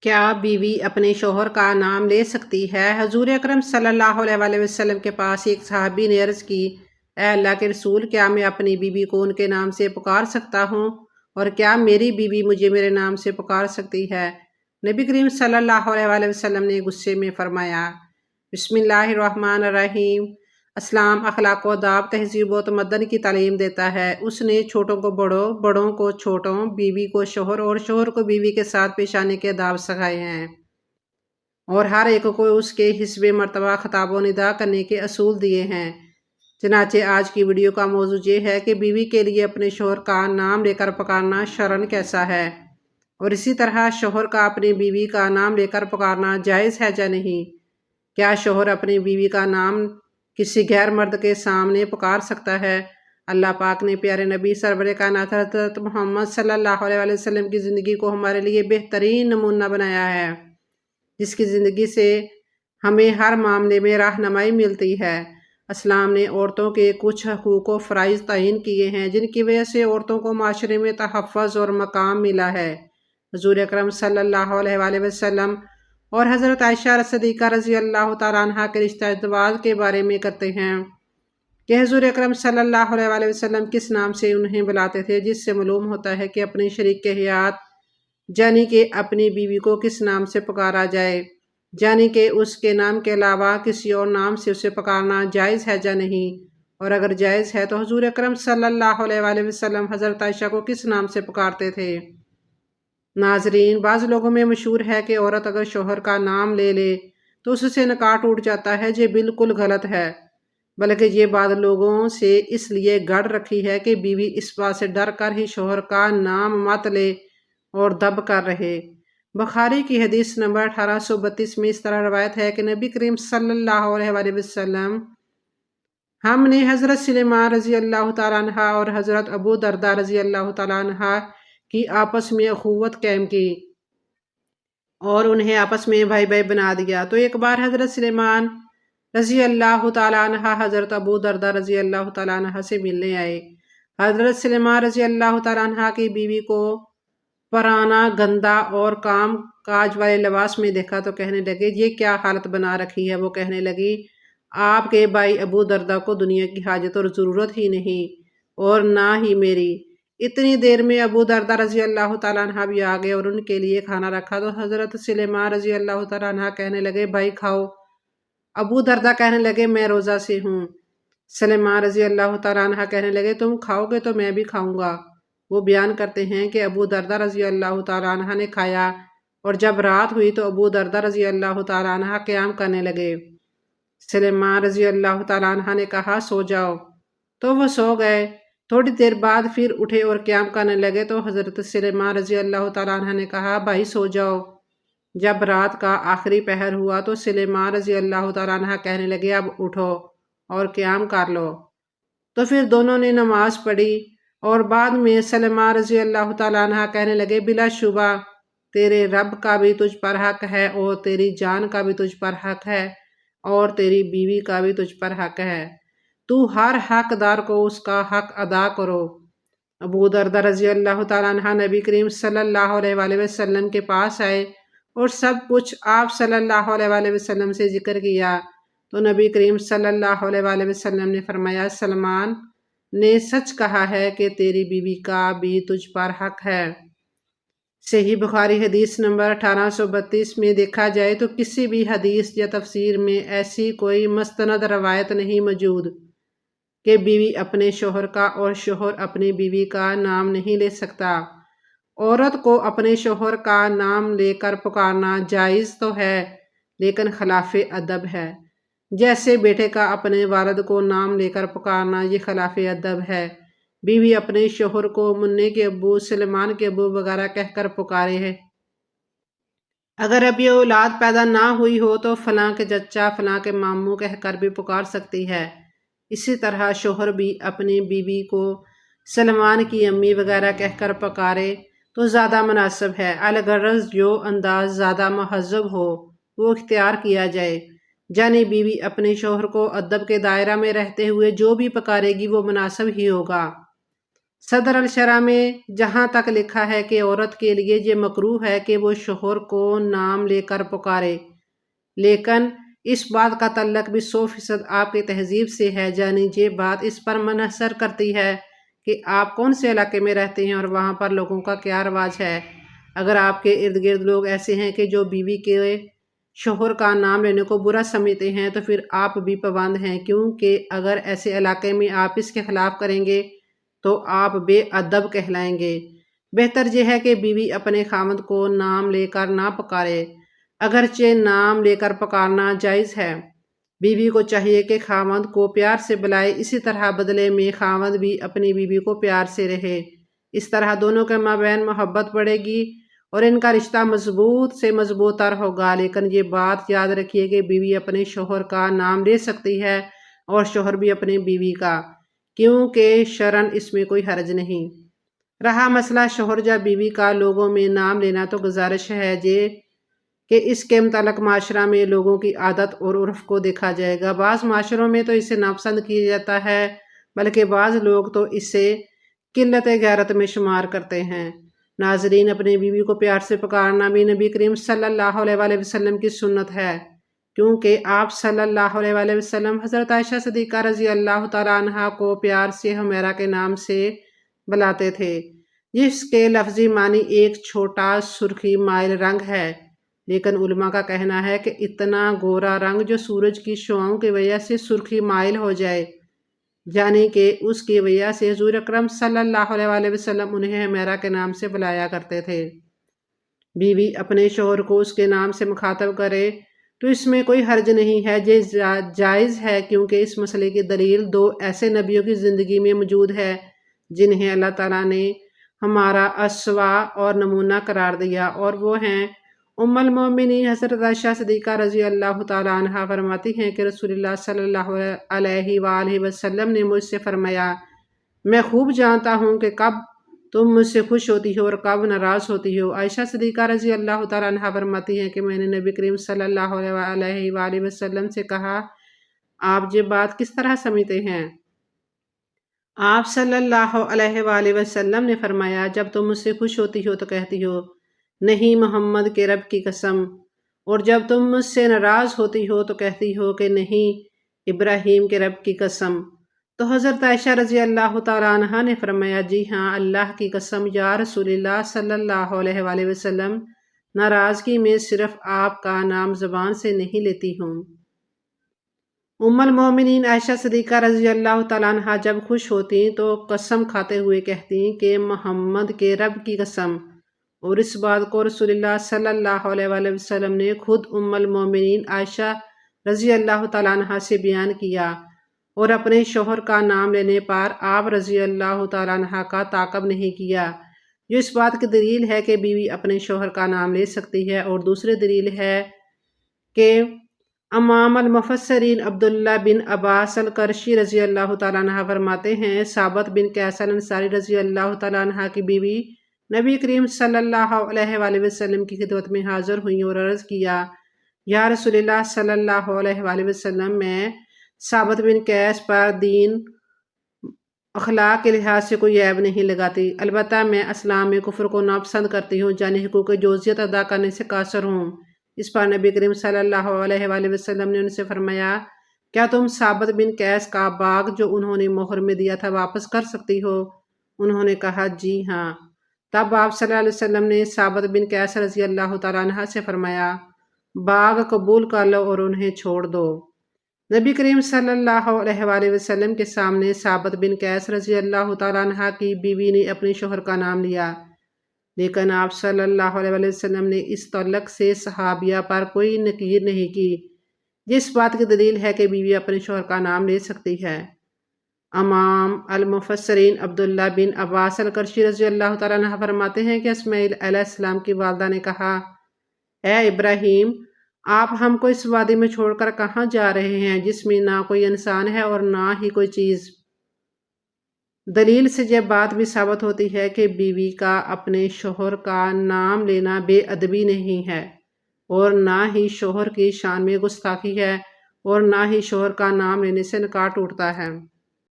کیا بیوی اپنے شوہر کا نام لے سکتی ہے؟ حضور اکرم صلی اللہ علیہ وسلم کے پاس ایک صحابی نے عرض کی، اے اللہ کے رسول، کیا میں اپنی بیوی کو ان کے نام سے پکار سکتا ہوں؟ اور کیا میری بیوی مجھے میرے نام سے پکار سکتی ہے؟ نبی کریم صلی اللہ علیہ وسلم نے غصے میں فرمایا، بسم اللہ الرحمن الرحیم، اسلام اخلاق و آداب، تہذیب و تمدن کی تعلیم دیتا ہے۔ اس نے چھوٹوں کو بڑوں، بڑوں کو چھوٹوں، بیوی کو شوہر اور شوہر کو بیوی کے ساتھ پیش آنے کے آداب سکھائے ہیں، اور ہر ایک کو اس کے حسب مرتبہ خطاب و ندا کرنے کے اصول دیے ہیں۔ چنانچہ آج کی ویڈیو کا موضوع یہ ہے کہ بیوی کے لیے اپنے شوہر کا نام لے کر پکارنا شرعاً کیسا ہے، اور اسی طرح شوہر کا اپنی بیوی کا نام لے کر پکارنا جائز ہے یا نہیں۔ کیا شوہر اپنی بیوی کا نام کسی غیر مرد کے سامنے پکار سکتا ہے؟ اللہ پاک نے پیارے نبی سرور کائنات حضرت محمد صلی اللہ علیہ وسلم کی زندگی کو ہمارے لیے بہترین نمونہ بنایا ہے، جس کی زندگی سے ہمیں ہر معاملے میں رہنمائی ملتی ہے۔ اسلام نے عورتوں کے کچھ حقوق و فرائض تعین کیے ہیں، جن کی وجہ سے عورتوں کو معاشرے میں تحفظ اور مقام ملا ہے۔ حضور اکرم صلی اللہ علیہ وسلم اور حضرت عائشہ صدیقہ رضی اللہ تعالیٰ عنہ کے رشتہ ازدواج کے بارے میں کرتے ہیں کہ حضور اکرم صلی اللہ علیہ وسلم کس نام سے انہیں بلاتے تھے، جس سے معلوم ہوتا ہے کہ اپنے شریک کے حیات یعنی کہ اپنی بیوی کو کس نام سے پکارا جائے، یعنی کہ اس کے نام کے علاوہ کسی اور نام سے اسے پکارنا جائز ہے یا نہیں، اور اگر جائز ہے تو حضور اکرم صلی اللہ علیہ وسلم حضرت عائشہ کو کس نام سے پکارتے تھے۔ ناظرین، بعض لوگوں میں مشہور ہے کہ عورت اگر شوہر کا نام لے لے تو اس سے نکاح ٹوٹ جاتا ہے۔ یہ بالکل غلط ہے، بلکہ یہ بات لوگوں سے اس لیے گڑھ رکھی ہے کہ بیوی اس بات سے ڈر کر ہی شوہر کا نام مت لے اور دب کر رہے۔ بخاری کی حدیث نمبر 1832 میں اس طرح روایت ہے کہ نبی کریم صلی اللہ علیہ وسلم ہم نے حضرت سلیمان رضی اللہ تعالیٰ عنہ اور حضرت ابو دردہ رضی اللہ تعالیٰ عنہ کی آپس میں اخوت قائم کی اور انہیں آپس میں بھائی بھائی بنا دیا۔ تو ایک بار حضرت سلیمان رضی اللہ تعالیٰ عنہ حضرت ابو دردہ رضی اللہ تعالیٰ عنہ سے ملنے آئے۔ حضرت سلیمان رضی اللہ تعالیٰ عنہ کی بیوی کو پرانا، گندا اور کام کاج والے لباس میں دیکھا تو کہنے لگے، یہ کیا حالت بنا رکھی ہے؟ وہ کہنے لگی، آپ کے بھائی ابو دردہ کو دنیا کی حاجت اور ضرورت ہی نہیں، اور نہ ہی میری۔ اتنی دیر میں ابو دردہ رضی اللہ تعالیٰ عنہ بھی آ گئے اور ان کے لیے کھانا رکھا تو حضرت سلیمان رضی اللہ تعالیٰ عنہ کہنے لگے، بھائی کھاؤ۔ ابو دردہ کہنے لگے، میں روزہ سے ہوں۔ سلیمان رضی اللہ تعالیٰ عنہ کہنے لگے، تم کھاؤ گے تو میں بھی کھاؤں گا۔ وہ بیان کرتے ہیں کہ ابو دردہ رضی اللہ تعالیٰ عنہ نے کھایا، اور جب رات ہوئی تو ابو دردہ رضی اللہ تعالیٰ عنہ قیام کرنے لگے۔ سلیمان رضی اللہ تعالیٰ عنہ نے کہا، سو جاؤ، تو وہ سو گئے۔ تھوڑی دیر بعد پھر اٹھے اور قیام کرنے لگے تو حضرت سلیمان رضی اللہ تعالیٰ عنہ نے کہا، بھائی سو جاؤ۔ جب رات کا آخری پہر ہوا تو سلیمان رضی اللہ تعالیٰ عنہ کہنے لگے، اب اٹھو اور قیام کر لو۔ تو پھر دونوں نے نماز پڑھی، اور بعد میں سلیمان رضی اللہ تعالیٰ عنہ کہنے لگے، بلا شبہ تیرے رب کا بھی تجھ پر حق ہے، اور تیری جان کا بھی تجھ پر حق ہے، اور تیری بیوی کا بھی تجھ پر حق ہے۔ تو ہر حقدار کو اس کا حق ادا کرو۔ ابو دردہ رضی اللہ تعالیٰ عنہ نبی کریم صلی اللہ علیہ وسلم کے پاس آئے اور سب کچھ آپ صلی اللہ علیہ وسلم سے ذکر کیا تو نبی کریم صلی اللہ علیہ وسلم نے فرمایا، سلمان نے سچ کہا ہے کہ تیری بیوی کا بھی تجھ پر حق ہے۔ صحیح بخاری حدیث نمبر 1832 میں دیکھا جائے تو کسی بھی حدیث یا تفسیر میں ایسی کوئی مستند روایت نہیں موجود کہ بیوی اپنے شوہر کا اور شوہر اپنی بیوی کا نام نہیں لے سکتا۔ عورت کو اپنے شوہر کا نام لے کر پکارنا جائز تو ہے، لیکن خلاف ادب ہے۔ جیسے بیٹے کا اپنے والد کو نام لے کر پکارنا، یہ خلاف ادب ہے۔ بیوی اپنے شوہر کو منع کے ابو، سلیمان کے ابو وغیرہ کہہ کر پکارے ہے۔ اگر ابھی اولاد پیدا نہ ہوئی ہو تو فلاں کے چچا، فلاں کے ماموں کہہ کر بھی پکار سکتی ہے۔ اسی طرح شوہر بھی اپنی بیوی کو سلمان کی امی وغیرہ کہہ کر پکارے تو زیادہ مناسب ہے۔ الغرض جو انداز زیادہ مہذب ہو وہ اختیار کیا جائے، یعنی بیوی اپنے شوہر کو ادب کے دائرہ میں رہتے ہوئے جو بھی پکارے گی وہ مناسب ہی ہوگا۔ صدر الشرع میں جہاں تک لکھا ہے کہ عورت کے لیے یہ مکروہ ہے کہ وہ شوہر کو نام لے کر پکارے، لیکن اس بات کا تعلق بھی 100% آپ کی تہذیب سے ہے، یعنی یہ بات اس پر منحصر کرتی ہے کہ آپ کون سے علاقے میں رہتے ہیں اور وہاں پر لوگوں کا کیا رواج ہے۔ اگر آپ کے ارد گرد لوگ ایسے ہیں کہ جو بیوی کے شوہر کا نام لینے کو برا سمجھتے ہیں تو پھر آپ بھی پابند ہیں، کیونکہ اگر ایسے علاقے میں آپ اس کے خلاف کریں گے تو آپ بے ادب کہلائیں گے۔ بہتر یہ ہے کہ بیوی اپنے خاوند کو نام لے کر نہ پکارے، اگرچہ نام لے کر پکارنا جائز ہے۔ بیوی کو چاہیے کہ خاوند کو پیار سے بلائے، اسی طرح بدلے میں خاوند بھی اپنی بیوی کو پیار سے رہے۔ اس طرح دونوں کے مابین محبت بڑھے گی اور ان کا رشتہ مضبوط سے مضبوط تر ہوگا۔ لیکن یہ بات یاد رکھیے کہ بیوی اپنے شوہر کا نام لے سکتی ہے اور شوہر بھی اپنی بیوی کا، کیونکہ شرعاً اس میں کوئی حرج نہیں۔ رہا مسئلہ شوہر یا بیوی کا لوگوں میں نام لینا، تو گزارش ہے کہ اس کے متعلق معاشرہ میں لوگوں کی عادت اور عرف کو دیکھا جائے گا۔ بعض معاشروں میں تو اسے ناپسند کیا جاتا ہے، بلکہ بعض لوگ تو اسے قلت غیرت میں شمار کرتے ہیں۔ ناظرین، اپنی بیوی کو پیار سے پکارنا بھی نبی کریم صلی اللہ علیہ وآلہ وسلم کی سنت ہے، کیونکہ آپ صلی اللہ علیہ وآلہ وسلم حضرت عائشہ صدیقہ رضی اللہ تعالیٰ عنہا کو پیار سے حمیرہ کے نام سے بلاتے تھے، جس کے لفظی معنی ایک چھوٹا سرخی مائل رنگ ہے۔ لیکن علماء کا کہنا ہے کہ اتنا گورا رنگ جو سورج کی شعاؤں کی وجہ سے سرخی مائل ہو جائے، یعنی کہ اس کی وجہ سے حضور اکرم صلی اللہ علیہ وآلہ وسلم انہیں حمیرہ کے نام سے بلایا کرتے تھے۔ بیوی اپنے شوہر کو اس کے نام سے مخاطب کرے تو اس میں کوئی حرج نہیں ہے، یہ جائز ہے، کیونکہ اس مسئلے کی دلیل 2 ایسے نبیوں کی زندگی میں موجود ہے جنہیں اللہ تعالیٰ نے ہمارا اسوہ اور نمونہ قرار دیا، اور وہ ہیں ام المومنین حضرت عائشہ صدیقہ رضی اللہ تعالیٰ عنہا فرماتی ہیں کہ رسول اللہ صلی اللہ علیہ وآلہ وسلم نے مجھ سے فرمایا، میں خوب جانتا ہوں کہ کب تم مجھ سے خوش ہوتی ہو اور کب ناراض ہوتی ہو۔ عائشہ صدیقہ رضی اللہ تعالیٰ عنہا فرماتی ہیں کہ میں نے نبی کریم صلی اللہ علیہ وآلہ وسلم سے کہا، آپ یہ بات کس طرح سمجھتے ہیں؟ آپ صلی اللہ علیہ وآلہ وسلم نے فرمایا، جب تم مجھ سے خوش ہوتی ہو تو کہتی ہو، نہیں محمد کے رب کی قسم، اور جب تم مجھ سے ناراض ہوتی ہو تو کہتی ہو کہ نہیں ابراہیم کے رب کی قسم۔ تو حضرت عائشہ رضی اللہ تعالیٰ عنہا نے فرمایا، جی ہاں اللہ کی قسم یا رسول اللہ صلی اللہ علیہ وآلہ وسلم، ناراضگی میں صرف آپ کا نام زبان سے نہیں لیتی ہوں۔ ام المومنین عائشہ صدیقہ رضی اللہ تعالیٰ عنہا جب خوش ہوتی تو قسم کھاتے ہوئے کہتی کہ محمد کے رب کی قسم، اور اس بات کو رسول اللہ صلی اللہ علیہ وآلہ وسلم نے خود ام المومنین عائشہ رضی اللہ تعالیٰ عنہا سے بیان کیا، اور اپنے شوہر کا نام لینے پر آپ رضی اللہ تعالیٰ عنہ کا تعاقب نہیں کیا، جو اس بات کی دلیل ہے کہ بیوی اپنے شوہر کا نام لے سکتی ہے۔ اور دوسری دلیل ہے کہ امام المفسرین عبداللہ بن عباس القرشی رضی اللہ تعالیٰ عنہ فرماتے ہیں، ثابت بن قیس الانصاری رضی اللہ تعالیٰ عنہ کی بیوی نبی کریم صلی اللہ علیہ وآلہ وسلم کی خدمت میں حاضر ہوئیں اور عرض کیا، یا رسول اللہ صلی اللہ علیہ وآلہ وسلم، میں ثابت بن قیس پر دین اخلاق کے لحاظ سے کوئی عیب نہیں لگاتی، البتہ میں اسلام میں کفر کو ناپسند کرتی ہوں، یعنی حقوق جوزیت ادا کرنے سے قاصر ہوں۔ اس پر نبی کریم صلی اللہ علیہ وآلہ وسلم نے ان سے فرمایا، کیا تم ثابت بن قیس کا باغ جو انہوں نے مہر میں دیا تھا واپس کر سکتی ہو؟ انہوں نے کہا، جی ہاں۔ تب آپ صلی اللہ علیہ وسلم نے ثابت بن قیس رضی اللہ تعالیٰ عنہ سے فرمایا، باغ قبول کر لو اور انہیں چھوڑ دو۔ نبی کریم صلی اللہ علیہ وآلہ وسلم کے سامنے ثابت بن قیس رضی اللہ تعالیٰ عنہ کی بیوی نے اپنے شوہر کا نام لیا، لیکن آپ صلی اللہ علیہ وآلہ وسلم نے اس تعلق سے صحابیہ پر کوئی نکیر نہیں کی، جس بات کی دلیل ہے کہ بیوی اپنے شوہر کا نام لے سکتی ہے۔ امام المفسرین عبداللہ بن عباس القرشی رضی اللہ تعالیٰ عنہ فرماتے ہیں کہ اسماعیل علیہ السلام کی والدہ نے کہا، اے ابراہیم، آپ ہم کو اس وادی میں چھوڑ کر کہاں جا رہے ہیں جس میں نہ کوئی انسان ہے اور نہ ہی کوئی چیز؟ دلیل سے یہ بات بھی ثابت ہوتی ہے کہ بیوی کا اپنے شوہر کا نام لینا بے ادبی نہیں ہے، اور نہ ہی شوہر کی شان میں گستاخی ہے، اور نہ ہی شوہر کا نام لینے سے نکاح ٹوٹتا ہے۔